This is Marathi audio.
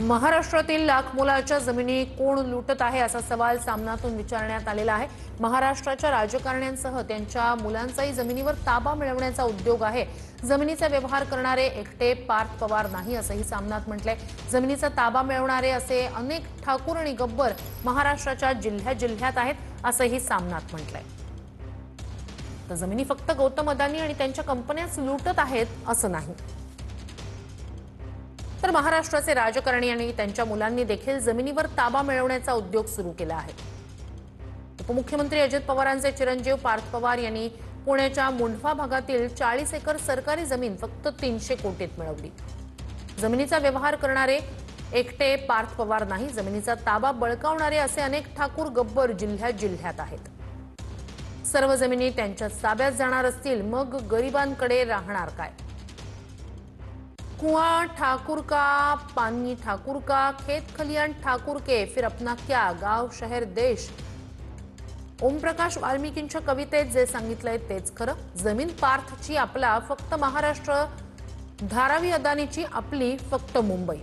महाराष्ट्रातील लाखमोलाच्या जमिनी कोण लुटत आहे असा सवाल सामनातून विचारण्यात आलेला आहे। महाराष्ट्राच्या राजकारण्यांसह त्यांच्या मुलांचाही जमिनीवर ताबा मिळवण्याचा उद्योग आहे। जमिनीचा व्यवहार करणारे एकटे पार्थ पवार नाही असंही सामनात म्हटलंय। जमिनीचा ताबा मिळवणारे असे अनेक ठाकूर आणि गब्बर महाराष्ट्राच्या जिल्ह्यात आहेत असंही सामनात म्हटलंय। तर जमिनी फक्त गौतम अदानी आणि त्यांच्या कंपन्याच लुटत आहेत असं नाही, तर महाराष्ट्राचे राजकारणी आणि त्यांच्या मुलांनी देखील जमिनीवर ताबा मिळवण्याचा उद्योग सुरू केला आहे। उपमुख्यमंत्री अजित पवारांचे चिरंजीव पार्थ पवार यांनी पुण्याच्या मुंढवा भागातील 40 एकर सरकारी जमीन फक्त 300 कोटीत मिळवली। जमिनीचा व्यवहार करणारे एकटे पार्थ पवार नाही, जमिनीचा ताबा बळकावणारे असे अनेक ठाकूर गब्बर जिल्ह्यात आहेत। सर्व जमिनी त्यांच्या ताब्यात जाणार असतील मग गरिबांकडे राहणार काय? कुआं ठाकुर का, पानी ठाकुर का, खेत खलियान ठाकुर के, फिर अपना क्या, गाव शहर देश। ओमप्रकाश वाल्मिकींच्या कवितेत जे सांगितलंय तेच खरं। जमीन पार्थची आपला फक्त महाराष्ट्र, धारावी अदानीची आपली फक्त मुंबई।